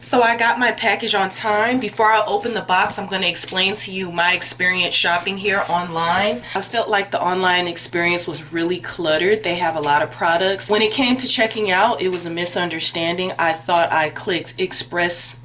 So I got my package on time. Before I open the box, I'm going to explain to you my experience shopping here online. I felt like the online experience was really cluttered. They have a lot of products. When it came to checking out, it was a misunderstanding. I thought I clicked express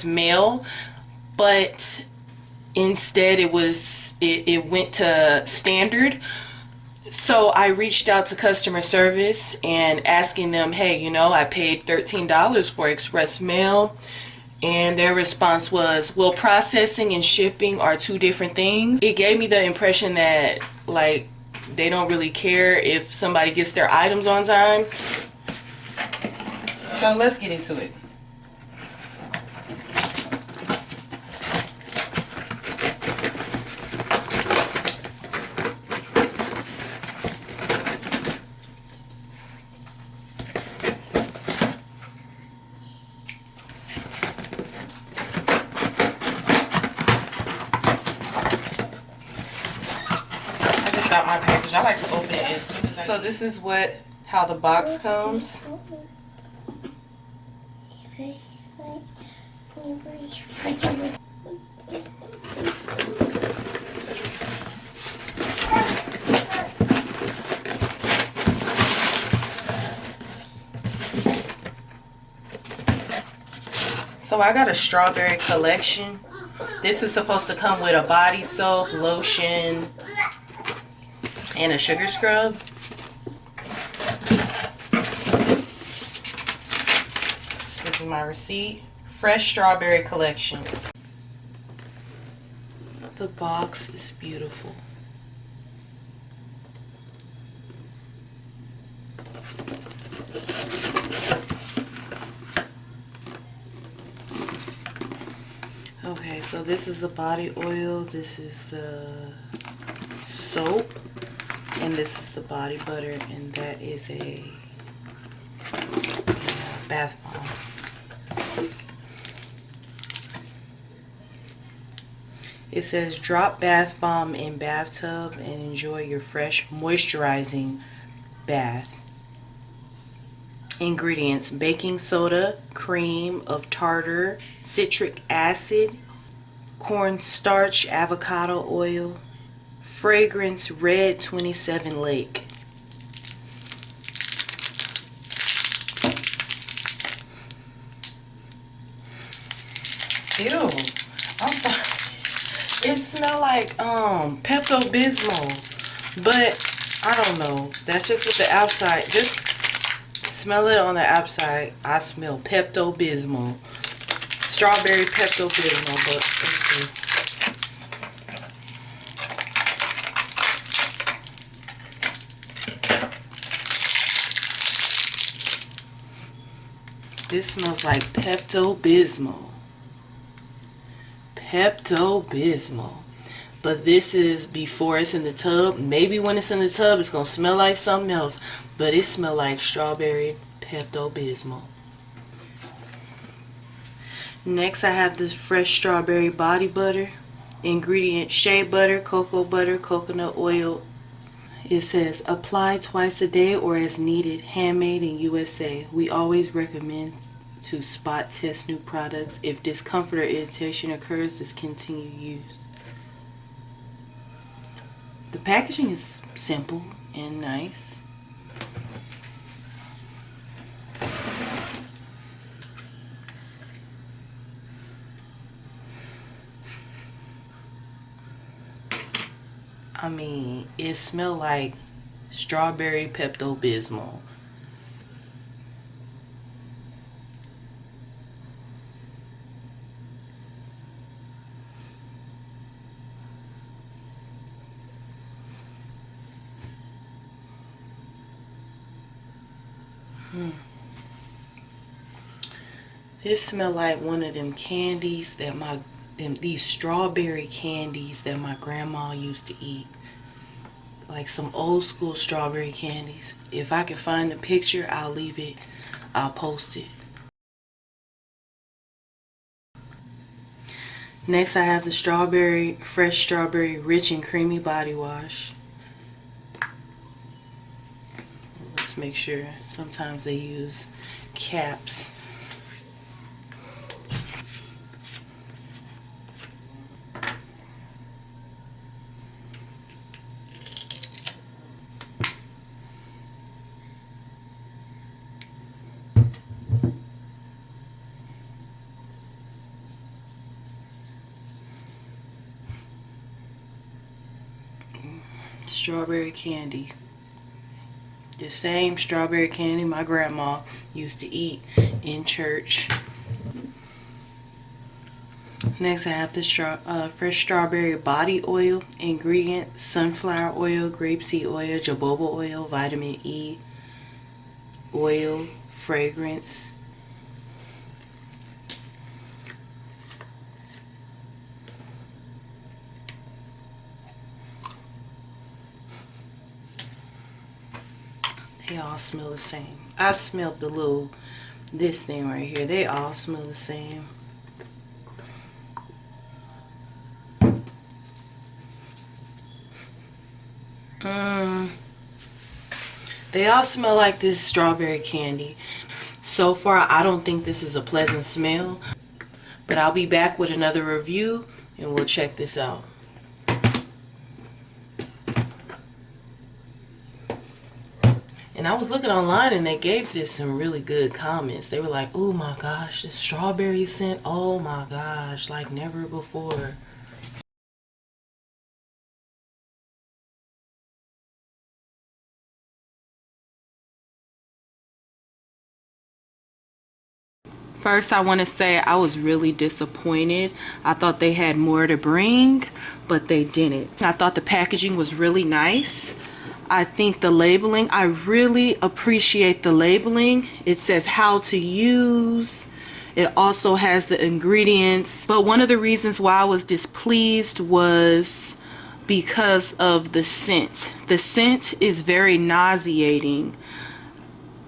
mail, but instead it went to standard. So I reached out to customer service and asking them, hey, I paid $13 for express mail. And their response was, well, processing and shipping are two different things. It gave me the impression that, like, they don't really care if somebody gets their items on time. So let's get into it. Got my package. I like to open it as soon as I... So this is how the box comes. So I got a strawberry collection. This is supposed to come with a body soap, lotion, and a sugar scrub. This is my receipt. Fresh strawberry collection. The box is beautiful. Okay, so this is the body oil, this is the soap, and this is the body butter, and that is a bath bomb. It says drop bath bomb in bathtub and enjoy your fresh moisturizing bath. Ingredients: baking soda, cream of tartar, citric acid, cornstarch, avocado oil, fragrance red 27 Lake. Ew, I'm sorry. It smells like Pepto-Bismol, but I don't know. That's just with the outside. Just smell it on the outside. I smell Pepto-Bismol. Strawberry Pepto-Bismol, but let's see. This smells like Pepto-Bismol. Pepto-Bismol. But this is before it's in the tub. Maybe when it's in the tub, it's going to smell like something else. But it smells like strawberry Pepto-Bismol. Next, I have this fresh strawberry body butter. Ingredient: shea butter, coconut oil. It says apply twice a day or as needed, handmade in USA. We always recommend to spot test new products. If discomfort or irritation occurs, discontinue use. The packaging is simple and nice. I mean, it smells like strawberry Pepto-Bismol. This smells like one of them candies that these strawberry candies that my grandma used to eat. Like some old school strawberry candies. If I can find the picture, I'll leave it. I'll post it. Next, I have the fresh strawberry rich and creamy body wash. Let's make sure. Sometimes they use caps. strawberry candy. The same strawberry candy my grandma used to eat in church. Next, I have the fresh strawberry body oil. Ingredient: sunflower oil, grapeseed oil, jojoba oil, vitamin E oil, fragrance. They all smell the same. I smelled this thing right here. They all smell the same. They all smell like this strawberry candy. So far, I don't think this is a pleasant smell, but I'll be back with another review and we'll check this out. And I was looking online and they gave this some really good comments. They were like, oh my gosh, this strawberry scent, oh my gosh, like never before. First, I want to say I was really disappointed. I thought they had more to bring, but they didn't. I thought the packaging was really nice. I think the labeling, I really appreciate the labeling. It says how to use. It also has the ingredients. But one of the reasons why I was displeased was because of the scent. The scent is very nauseating.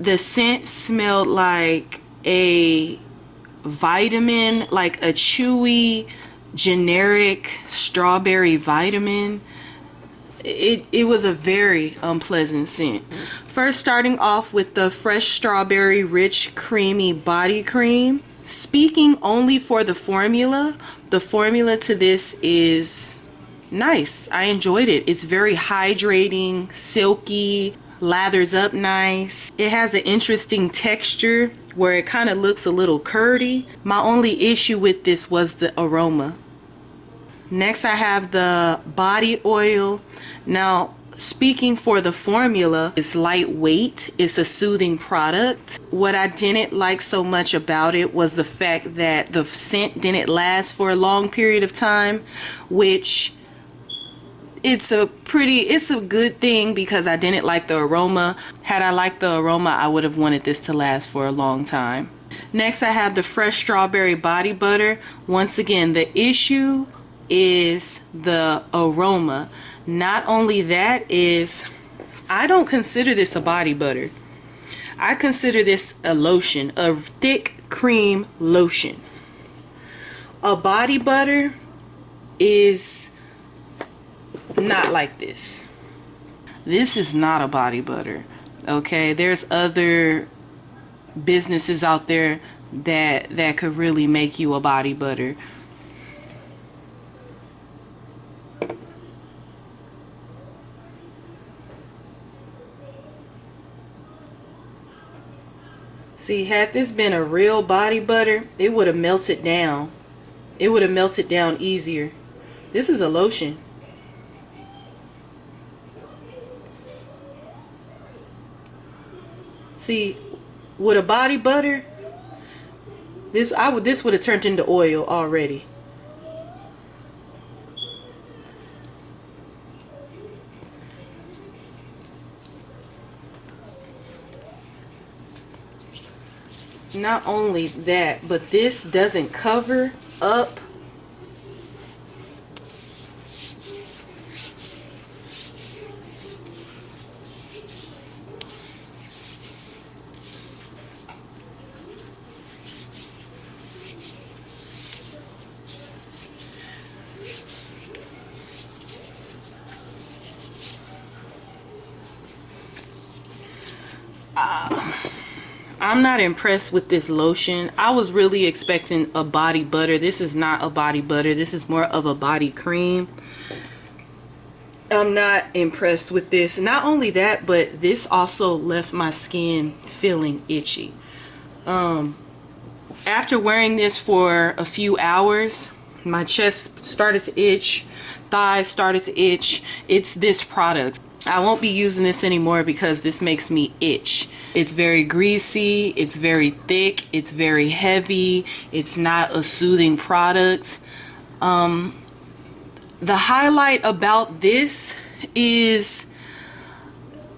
The scent smelled like a vitamin, like a chewy generic strawberry vitamin. It was a very unpleasant scent. First, starting off with the fresh strawberry rich creamy body cream. Speaking only for the formula to this is nice. I enjoyed it. It's very hydrating, silky, lathers up nice. It has an interesting texture where it kind of looks a little curdy. My only issue with this was the aroma. Next, I have the body oil. Now, speaking for the formula, it's lightweight. It's a soothing product. What I didn't like so much about it was the fact that the scent didn't last for a long period of time, which it's a good thing because I didn't like the aroma. Had I liked the aroma, I would have wanted this to last for a long time. Next, I have the fresh strawberry body butter. Once again, the issue is the aroma. Not only that, is I don't consider this a body butter. I consider this a lotion, a thick cream lotion. A body butter is not like this. This is not a body butter. Okay, there's other businesses out there that could really make you a body butter. See, had this been a real body butter, it would have melted down. It would have melted down easier. This is a lotion. See, with a body butter, this would have turned into oil already. Not only that, but this doesn't cover up. I'm not impressed with this lotion. I was really expecting a body butter. This is not a body butter. This is more of a body cream. I'm not impressed with this. Not only that, but this also left my skin feeling itchy. After wearing this for a few hours, my chest started to itch. thighs started to itch, it's this product. I won't be using this anymore because this makes me itch. It's very greasy, it's very thick, it's very heavy, it's not a soothing product. The highlight about this is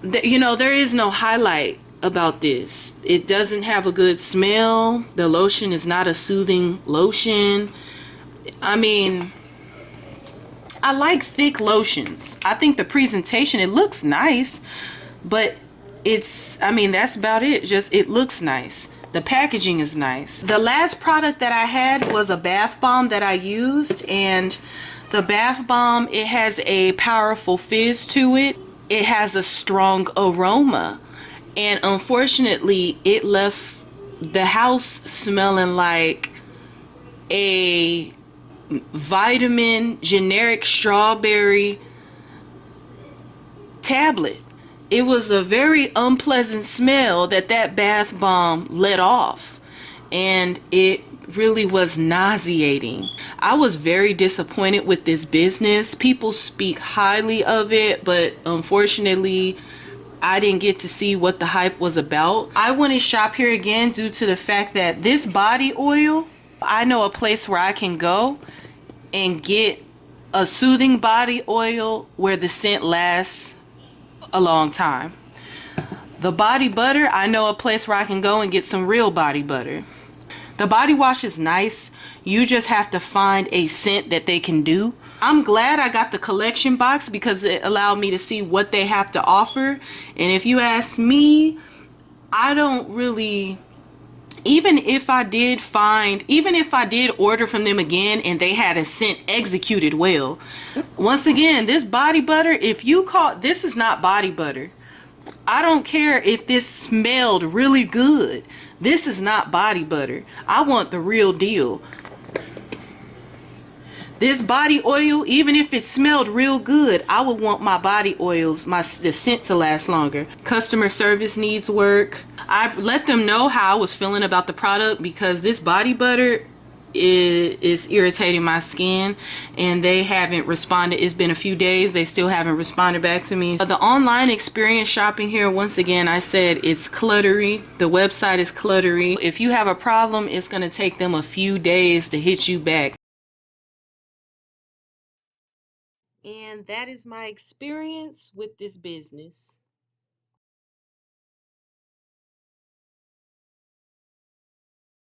that, you know, there is no highlight about this. It doesn't have a good smell. The lotion is not a soothing lotion. I mean, I like thick lotions. I think the presentation, it looks nice, but it's, I mean, that's about it. Just, it looks nice. The packaging is nice. The last product that I had was a bath bomb that I used, and the bath bomb, it has a powerful fizz to it. It has a strong aroma, and unfortunately, it left the house smelling like a vitamin generic strawberry tablet. It was a very unpleasant smell that bath bomb let off, and it really was nauseating. I was very disappointed with this business. People speak highly of it, but unfortunately I didn't get to see what the hype was about. I wouldn't shop here again due to the fact that this body oil, I know a place where I can go and get a soothing body oil where the scent lasts a long time. The body butter, I know a place where I can go and get some real body butter. The body wash is nice. You just have to find a scent that they can do. I'm glad I got the collection box because it allowed me to see what they have to offer. And if you ask me, I don't really, even if I did order from them again and they had a scent executed well, once again, this body butter, if you call, this is not body butter. I don't care if this smelled really good. This is not body butter. I want the real deal. This body oil, even if it smelled real good, I would want my body oils, the scent to last longer. Customer service needs work. I let them know how I was feeling about the product because this body butter is irritating my skin, and they haven't responded. It's been a few days, they still haven't responded back to me. The online experience shopping here, once again, I said it's cluttery. The website is cluttery. If you have a problem, it's going to take them a few days to hit you back. And that is my experience with this business.